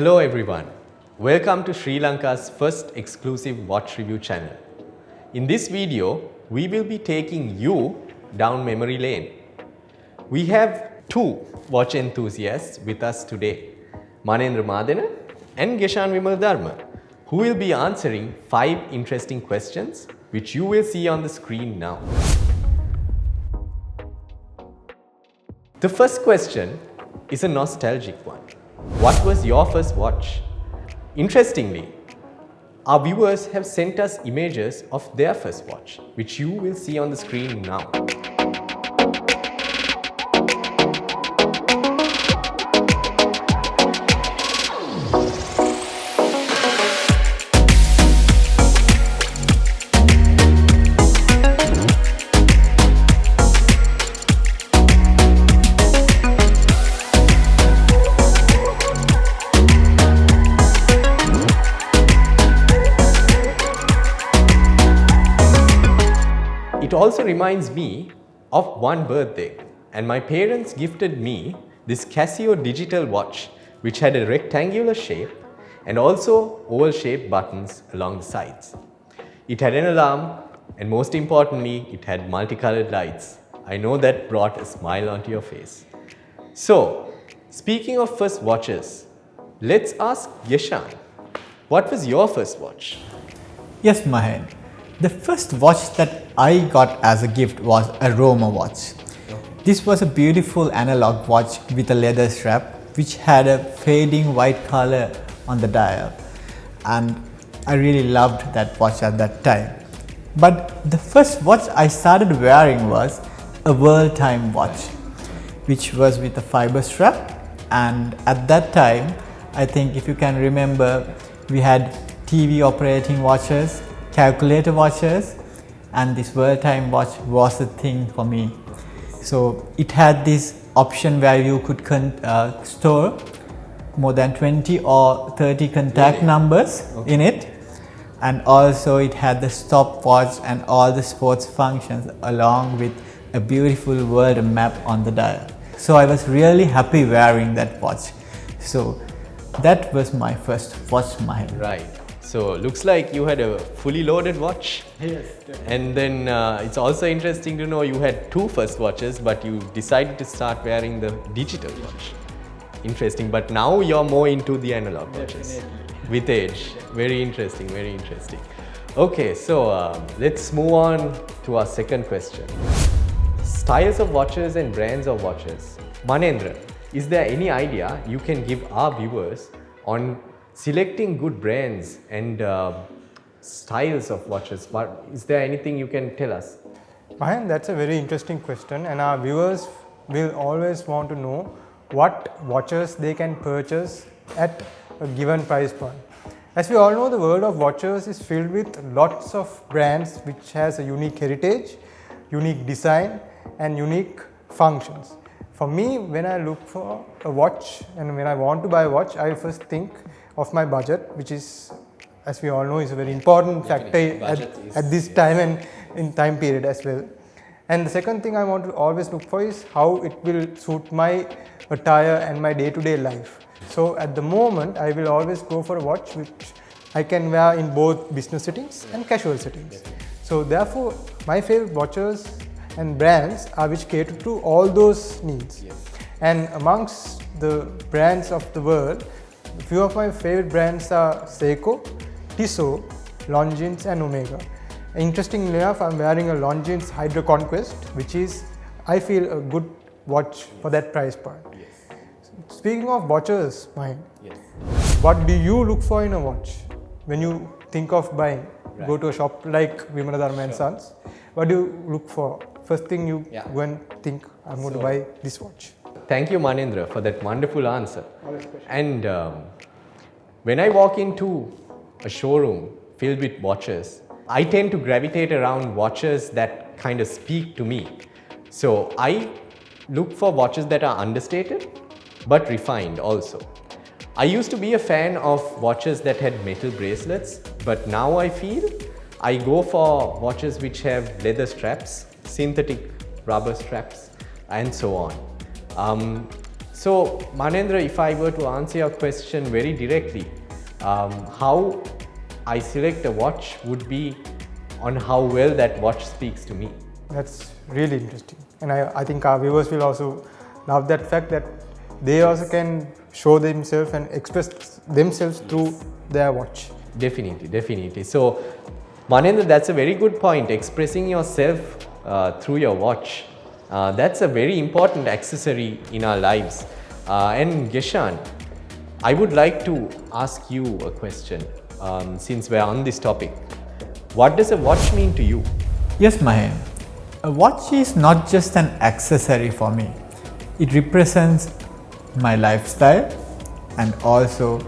Hello everyone. Welcome to Sri Lanka's first exclusive watch review channel. In this video, we will be taking you down memory lane. We have two watch enthusiasts with us today, Manendra Madana and Geshan Vimal, who will be answering 5 interesting questions which you will see on the screen now. The first question is a nostalgic one. What was your first watch? Interestingly, our viewers have sent us images of their first watch, which you will see on the screen now. It also reminds me of one birthday, and my parents gifted me this Casio digital watch which had a rectangular shape and also oval shaped buttons along the sides. It had an alarm and most importantly it had multicolored lights. I know that brought a smile onto your face. So, speaking of first watches, let's ask Yeshan, what was your first watch? Yes, Mahen. The first watch that I got as a gift was a Roma watch. This was a beautiful analog watch with a leather strap which had a fading white color on the dial, and I really loved that watch at that time. But the first watch I started wearing was a world time watch which was with a fiber strap, and at that time I think if you can remember, we had TV operating watches, calculator watches, and this world time watch was a thing for me. So it had this option where you could store more than 20 or 30 contact numbers in it, and also it had the stopwatch and all the sports functions along with a beautiful world map on the dial. So I was really happy wearing that watch. So that was my first watch, Right. So looks like you had a fully loaded watch. Yes. And then it's also interesting to know you had two first watches, but you decided to start wearing the digital watch. Interesting, but now you're more into the analog watches. Definitely. With age. Very interesting, very interesting. Okay, so let's move on to our second question. Styles of watches and brands of watches. Manendra, is there any idea you can give our viewers on selecting good brands and styles of watches? But is there anything you can tell us? Mahan, that's a very interesting question, and our viewers will always want to know what watches they can purchase at a given price point. As we all know, the world of watches is filled with lots of brands which has a unique heritage, unique design and unique functions. For me, when I look for a watch and when I want to buy a watch, I first think of my budget, which is, as we all know, is a very important factor at this time and in time period as well. And the second thing I want to always look for is how it will suit my attire and my day-to-day life. So at the moment, I will always go for a watch which I can wear in both business settings and casual settings. So therefore, my favorite watches and brands are which cater to all those needs. And amongst the brands of the world, a few of my favorite brands are Seiko, Tissot, Longines and Omega. Interestingly enough, I'm wearing a Longines Hydro Conquest, which is, I feel, a good watch for that price point. Speaking of watches, Mahin, what do you look for in a watch when you think of buying? Go to a shop like Vimal and Sons. What do you look for? First thing you go and think, I'm going to buy this watch. Thank you, Manendra, for that wonderful answer. And when I walk into a showroom filled with watches, I tend to gravitate around watches that kind of speak to me. So I look for watches that are understated but refined also. I used to be a fan of watches that had metal bracelets, but now I feel I go for watches which have leather straps, synthetic rubber straps, and so on. So, Manendra, if I were to answer your question very directly, how I select a watch would be on how well that watch speaks to me. That's really interesting. And I think our viewers will also love that fact that they also can show themselves and express themselves through their watch. Definitely, definitely. So, Manendra, that's a very good point. Expressing yourself through your watch. That's a very important accessory in our lives. And Geshan, I would like to ask you a question since we're on this topic. What does a watch mean to you? Yes, Mahen. A watch is not just an accessory for me. It represents my lifestyle, and also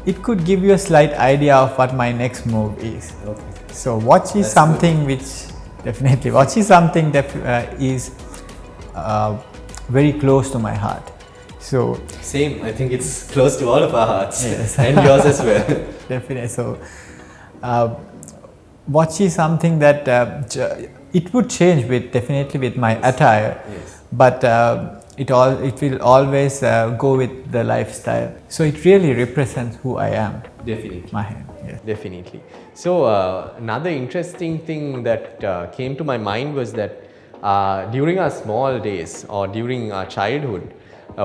it could give you a slight idea of what my next move is. Okay. So watch is something which definitely is very close to my heart. So Same, I think it's close to all of our hearts. Yes. And yours as well. definitely. So watch is something that it would change with my attire, Yes. but it will always go with the lifestyle. So it really represents who I am. Definitely. Mahen. Yes. Definitely. So, another interesting thing that came to my mind was that during our small days or during our childhood,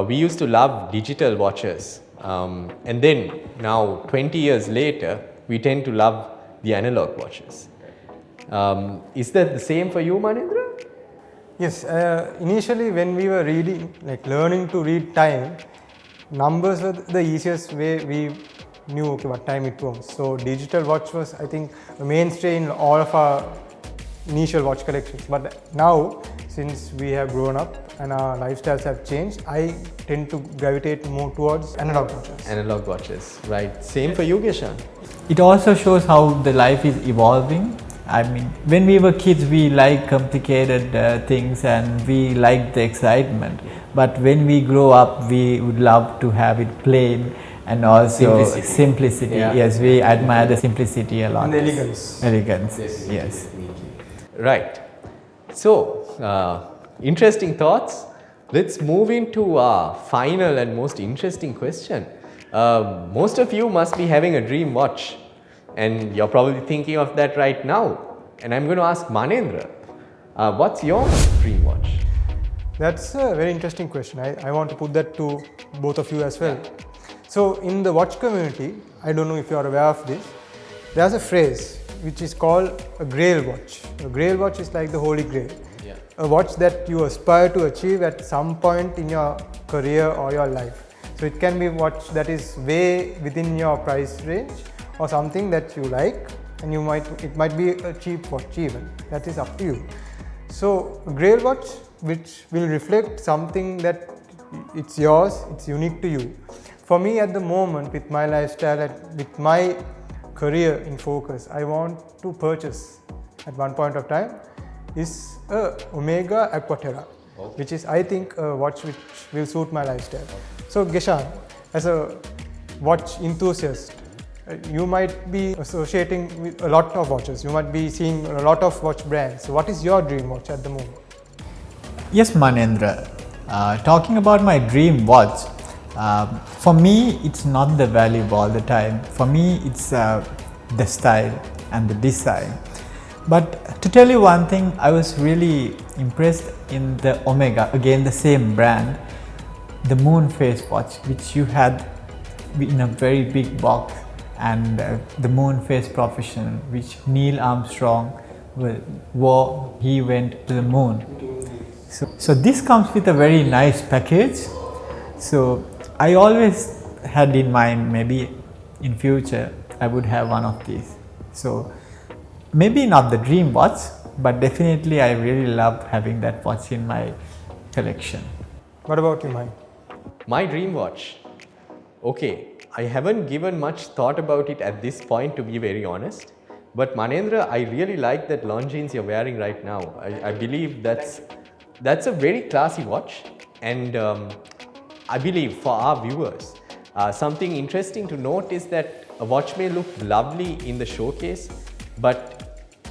we used to love digital watches. And then now, 20 years later, we tend to love the analog watches. Is that the same for you, Manendra? Yes, initially when we were reading, learning to read time, numbers were the easiest way we knew what time it was. So digital watch was, I think, a mainstay in all of our initial watch collections. But now, since we have grown up and our lifestyles have changed, I tend to gravitate more towards analog watches. Analog watches, right. Same for you, Geshan. It also shows how the life is evolving. I mean, when we were kids, we like complicated things and we like the excitement. But when we grow up, we would love to have it plain and also simplicity. Yeah. Yes, we admire the simplicity a lot. And elegance. Elegance. Definitely, Yes. definitely. Right. So, interesting thoughts. Let's move into our final and most interesting question. Most of you must be having a dream watch, and you're probably thinking of that right now. And I'm going to ask Manendra, what's your dream watch? That's a very interesting question. I want to put that to both of you as well. So in the watch community, I don't know if you are aware of this, there's a phrase which is called a grail watch. A grail watch is like the holy grail. Yeah. A watch that you aspire to achieve at some point in your career or your life. So it can be a watch that is way within your price range or something that you like, and it might be a cheap watch even. That is up to you. So a grail watch which will reflect something that it's yours, it's unique to you. For me at the moment, with my lifestyle and with my career in focus, I want to purchase at one point of time is a Omega Aquaterra, which is, I think, a watch which will suit my lifestyle. So Geshan, as a watch enthusiast, you might be associating with a lot of watches. You might be seeing a lot of watch brands. So what is your dream watch at the moment? Yes, Manendra. Talking about my dream watch, for me, it's not the value all the time. For me, it's the style and the design. But to tell you one thing, I was really impressed in the Omega, again the same brand, the moon phase watch, which you had in a very big box, and the moon phase profession, which Neil Armstrong wore, he went to the moon. So this comes with a very nice package. So I always had in mind, maybe in future I would have one of these. So maybe not the dream watch, but definitely I really love having that watch in my collection. What about you, Mike? My dream watch. Okay, I haven't given much thought about it at this point, to be very honest. But Manendra, I really like that Longines you're wearing right now. I believe that's a very classy watch, and I believe for our viewers, something interesting to note is that a watch may look lovely in the showcase, but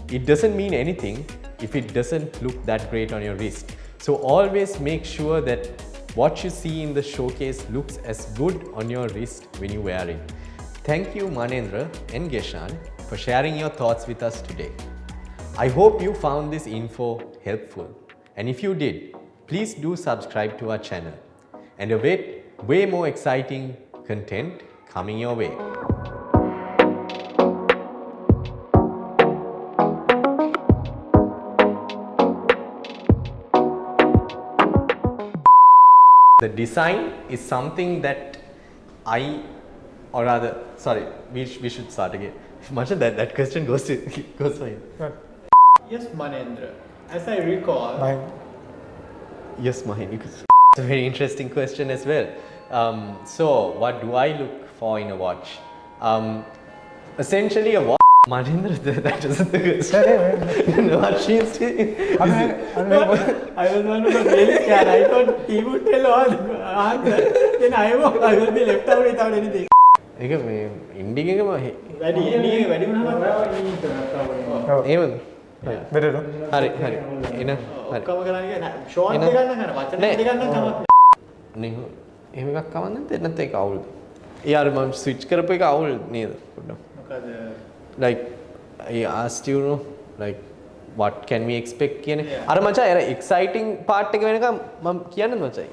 it doesn't mean anything if it doesn't look that great on your wrist. So always make sure that what you see in the showcase looks as good on your wrist when you wear it. Thank you Manendra and Geshan for sharing your thoughts with us today. I hope you found this info helpful, and if you did, please do subscribe to our channel and await way more exciting content coming your way. The design is something that or rather, sorry, we should start again. Much of that question goes for you. Yes, Manendra. As I recall, Yes, Mahin. It's a very interesting question as well. So, what do I look for in a watch? Essentially, a watch. Mahendra, that isn't the question. No, what she's saying. I was one of the really scared. I thought he would tell all the answer. Then I will be left out without anything. ඒක මේ ඉන්ඩින් එකම වැඩි වුණාම එහෙමද? better no? හරි හරි එන හරි ඔක්කොම කරන්නේ නෑ ෂෝට් එන- දෙකක් නම් කරා වචන නෑ. දෙකක් නම් කමක් නේ එහෙම එකක් කවන්න නැත්නම් ඒක අවුල්ද? ඒ අර මම ස්විච් කරපු එක අවුල් නේද පොඩ්ඩක්? මොකද Like I asked you know like what can we expect කියන Yeah. අර මචං අර exciting part එක වෙනකම් මම කියන්නද මචං